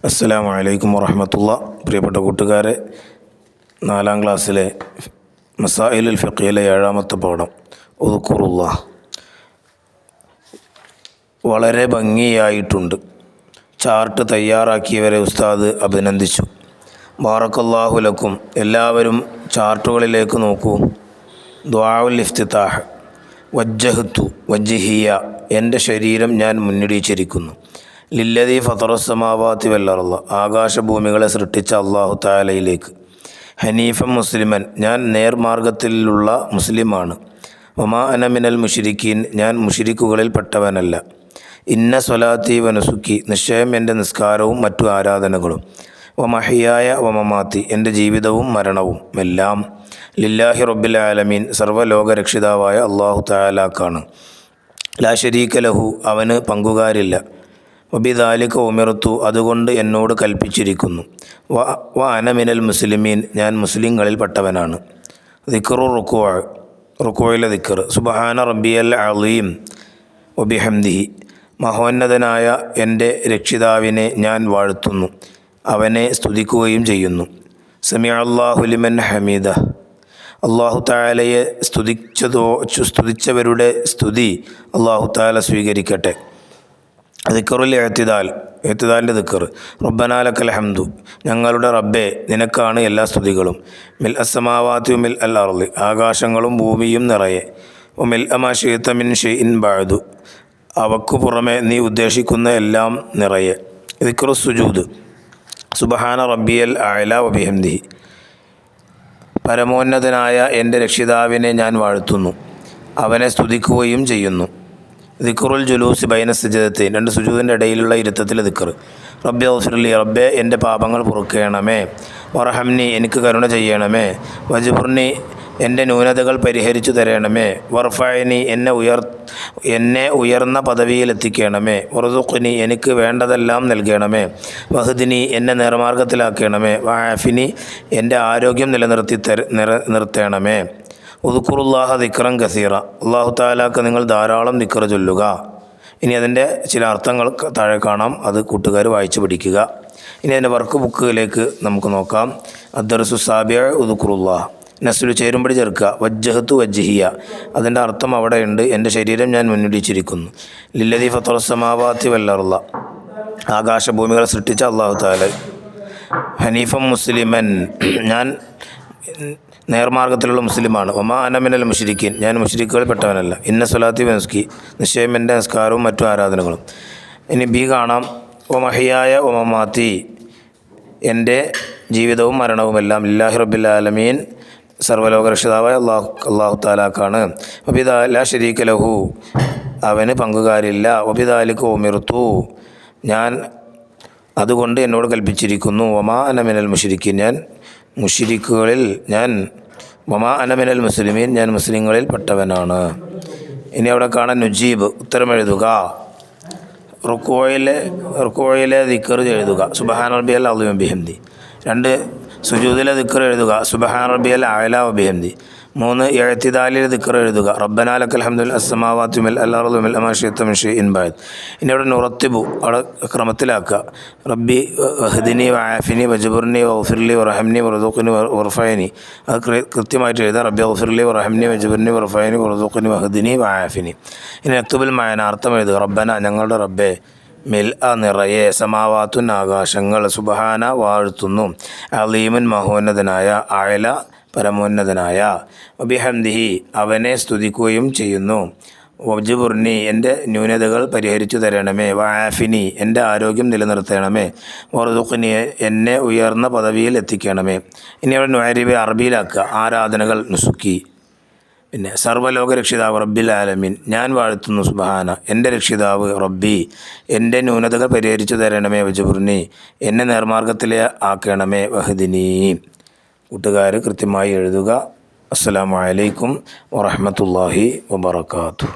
അസ്സലാമു അലൈക്കും വറഹ്മത്തുള്ളാ. പ്രിയപ്പെട്ട കൂട്ടുകാരെ, 4ാം ക്ലാസ്സിലെ മസായിലുൽ ഫിഖ്ഹിലെ 7ാമത്തെ പാഠം ഉദ്കുറുല്ലാഹ് വളരെ ഭംഗിയായിട്ടുണ്ട്. ചാർട്ട് തയ്യാറാക്കിയവരെ ഉസ്താദ് അഭിനന്ദിച്ചു. ബാറക്കല്ലാഹു ലക്കും. എല്ലാവരും ചാർട്ടുകളിലേക്ക് നോക്കൂ. ദുആഉൽ ഇഫ്തിതാഹ്. വജ്ജഹ്തു വജ്ഹിയ, എൻ്റെ ശരീരം ഞാൻ മുന്നിടിച്ചിരിക്കുന്നു. ലില്ലദീ ഫതറസ്സമാവാതി വല്ലർള, ആകാശഭൂമികളെ സൃഷ്ടിച്ച അല്ലാഹു തആലയിലേക്ക്. ഹനീഫൻ മുസ്ലിമൻ, ഞാൻ നേർമാർഗത്തിലുള്ള മുസ്ലിമാണ്. വമാ അന മിനൽ മുശ്രിക്കീൻ, ഞാൻ മുശ്രിക്കുകളിൽ പെട്ടവനല്ല. ഇന്ന സ്വലാത്തി വനുസുക്കി, നിശ്ചയം എൻ്റെ നിസ്കാരവും മറ്റു ആരാധനകളും. വമഹിയായ വമമാത്തി, എൻ്റെ ജീവിതവും മരണവും എല്ലാം ലില്ലാഹി റബ്ബിൽ ആലമീൻ, സർവ്വലോകരക്ഷിതാവായ അല്ലാഹു തആലാക്കാണ്. ലാ ശരീക ലഹു, അവന് പങ്കുകാരില്ല. വബിദാലിക ഉമിർത്തു, അതുകൊണ്ട് എന്നോട് കൽപ്പിച്ചിരിക്കുന്നു. വ അന മിനൽ മുസ്ലിമീൻ, ഞാൻ മുസ്ലിങ്ങളിൽ പെട്ടവനാണ്. ദിക്റു റുക്കൂ, റുക്കൂയിലെ ദിക്ർ. സുബ്ഹാന റബ്ബിയൽ അളീം വബിഹംദിഹി, മഹോന്നതനായ എൻ്റെ രക്ഷിതാവിനെ ഞാൻ വാഴ്ത്തുന്നു, അവനെ സ്തുതിക്കുകയും ചെയ്യുന്നു. സമിഅ അല്ലാഹു ലിമൻ ഹമീദ, അല്ലാഹു തആലയെ സ്തുതിച്ചവരുടെ സ്തുതി അല്ലാഹു തആല സ്വീകരിക്കട്ടെ. ദിക്റുൽ ഇഅ്തിദാൽ, ഇഅ്തിദാലിൻ്റെ ദിക്ർ. റബ്ബനാ ലക്കൽ ഹംദു, ഞങ്ങളുടെ റബ്ബേ നിനക്കാണ് എല്ലാ സ്തുതികളും. മിൽ അസ്സമാവാതി മിൽ അൽ അർളി, ആകാശങ്ങളും ഭൂമിയും നിറയെ. മിൽ അമാ ശിഅ്ത മിൻ ഷൈഇൻ ബഅദു, അവക്കു പുറമെ നീ ഉദ്ദേശിക്കുന്ന എല്ലാം നിറയെ. ദിക്റു സുജൂദ്. സുബ്ഹാന റബ്ബിയൽ അഅ്ല വബിഹംദിഹി, പരമോന്നതനായ എൻ്റെ രക്ഷിതാവിനെ ഞാൻ വാഴ്ത്തുന്നു, അവനെ സ്തുതിക്കുകയും ചെയ്യുന്നു. ദിക്റുൽ ജുലൂസ് ബൈന സജദത്തൈൻ, രണ്ട് സുജൂദിൻ്റെ ഇടയിലുള്ള ഇരുത്തത്തിലെ ദിക്ർ. റബ്ബി ഗ്ഫിർലി, റബ്ബേ എൻ്റെ പാപങ്ങൾ പൊറുക്കണമേ. വറഹംനി, എനിക്ക് കരുണ ചെയ്യണമേ. വജ്ബുർനി, എൻ്റെ ന്യൂനതകൾ പരിഹരിച്ചു തരണമേ. വർഫഅനി, എന്നെ ഉയർന്ന പദവിയിലെത്തിക്കണമേ. വറുസുഖ്നി, എനിക്ക് വേണ്ടതെല്ലാം നൽകണമേ. വഹ്ദിനി, എന്നെ നേർമാർഗത്തിലാക്കണമേ. വആഫിനി, എൻ്റെ ആരോഗ്യം നിർത്തണമേ. ഉദ്കുറുല്ലാഹ ദിക്റൻ കസീറ, അല്ലാഹു തആലാക്ക് നിങ്ങൾ ധാരാളം ദിക്ർ ചൊല്ലുക. ഇനി അതിൻ്റെ ചില അർത്ഥങ്ങൾ താഴെ കാണാം, അത് കൂട്ടുകാർ വായിച്ചു പഠിക്കുക. ഇനി അതിൻ്റെ വർക്ക് ബുക്കിലേക്ക് നമുക്ക് നോക്കാം. അദ്ദർസു സാബിഅ ഉദ്കുറുല്ലാഹ്, നസ്ലു ചേരുമ്പടി ചേർക്കുക. വജ്ജഹ്തു വജ്ഹിയ, അതിൻ്റെ അർത്ഥം അവിടെയുണ്ട്, എൻ്റെ ശരീരം ഞാൻ മുന്നിടിച്ചിരിക്കുന്നു. ലില്ലദീ ഫതറസ്സമാവാതി വല്ലർള, ആകാശഭൂമികളെ സൃഷ്ടിച്ച അല്ലാഹു തആല. ഹനീഫൻ മുസ്ലിമൻ, ഞാൻ നേർമാർഗത്തിലുള്ള മുസ്ലിമാണ്. വമാ അന മിനൽ മുശ്രിക്കീൻ, ഞാൻ മുശ്രിക്കുകളിൽ പെട്ടവനല്ല. ഇന്ന സ്വലാത്തി വനുസ്കി, നിശ്ചയം എൻ്റെ നിസ്കാരവും മറ്റു ആരാധനകളും. ഇനി ബി കാണാം. വമഹിയായ വമമാത്തി, എൻ്റെ ജീവിതവും മരണവുമെല്ലാം ലില്ലാഹി റബ്ബിൽ ആലമീൻ, സർവ്വലോകരക്ഷിതാവായ അല്ലാഹു തആലാക്കാണ്. വബിദാ ശരീക ലഹു, അവന് പങ്കുകാരില്ല. വബിദാലിക ഉമിർത്തു, ഞാൻ അതുകൊണ്ട് എന്നോട് കൽപ്പിച്ചിരിക്കുന്നു. വമാ അന മിനൽ മുശ്രിക്കീൻ, ഞാൻ മുശ്രിക്കുകളിൽ വമാ അന മിനൽ മുസ്ലിമീൻ, ഞാൻ മുസ്ലിങ്ങളിൽ പെട്ടവനാണ്. ഇനി അവിടെ കാണാൻ നുജീബ്, ഉത്തരമെഴുതുക. റുക്കൂയിലെ ദിക്ർ എഴുതുക. സുബ്ഹാന റബ്ബിയൽ അളീം വബിഹംദി. 2 സുജൂദിലെ ദിക്ർ എഴുതുക. സുബ്ഹാന റബ്ബിയൽ അഅ്ല വബിഹംദി. 3 ഇഅ്തിദാലിലെ ദിക്ർ എഴുതുക. റബ്ബനാ ലക്കൽ ഹംദു മിൽ അസ്സമാവാതി മിൽ അൽ അർളി മിൽ മാ ശിഅ്ത മിൻ ഷൈഇൻ ബഅദ്. ഇനി അവിടെ നുറത്തിബു, അവിടെ ക്രമത്തിലാക്കുക. റബ്ബി വഹ്ദിനി വആഫിനി വജ്ബുർനി വഗ്ഫിർലി വറഹംനി വറുസുഖ്നി വർഫഅനി, അത് കൃത്യമായിട്ട് എഴുതുക. റബ്ബി വഗ്ഫിർലി വറഹംനി വജ്ബുർനി വർഫഅനി വറുസുഖ്നി വഹ്ദിനി വആഫിനി. ഇനി അക്തുബുൽ മഅന, അർത്ഥം എഴുതുക. റബ്ബന, ഞങ്ങളുടെ റബ്ബേ, മിൽ നിറയെ, സമാവാത്തുൻ ആകാശങ്ങൾ, സുബ്ഹാന വാഴ്ത്തുന്നു, അലീമുൻ മഹോന്നതനായ, അഅ്ല പരമോന്നതനായ, വബിഹംദിഹി അവനെ സ്തുതിക്കുകയും ചെയ്യുന്നു. വജ്ബുർനി, എൻ്റെ ന്യൂനതകൾ പരിഹരിച്ചു തരണമേ. വആഫിനി, എൻ്റെ ആരോഗ്യം നിലനിർത്തണമേ. വറുസുഖ്നി, എന്നെ ഉയർന്ന പദവിയിൽ എത്തിക്കണമേ. ഇനി അവിടെ നുഅരിബ് അറബിയിലാക്കുക. ആരാധനകൾ നുസുക്കി. പിന്നെ സർവ്വലോക രക്ഷിതാവ് റബ്ബിൽ ആലമീൻ, ഞാൻ വാഴ്ത്തുന്നു. സുബ്ഹാന, എൻ്റെ രക്ഷിതാവ്. റബ്ബി, എൻ്റെ ന്യൂനതകൾ പരിഹരിച്ചു തരണമേ. വജ്ബുർനി, എന്നെ നേർമാർഗത്തിലെ ആക്കണമേ. വഹ്ദിനി. കൂട്ടുകാർ കൃത്യമായി എഴുതുക. അസ്സലാമു അലൈക്കും വറഹ്മത്തുള്ളാഹി വബറകാതുഹു.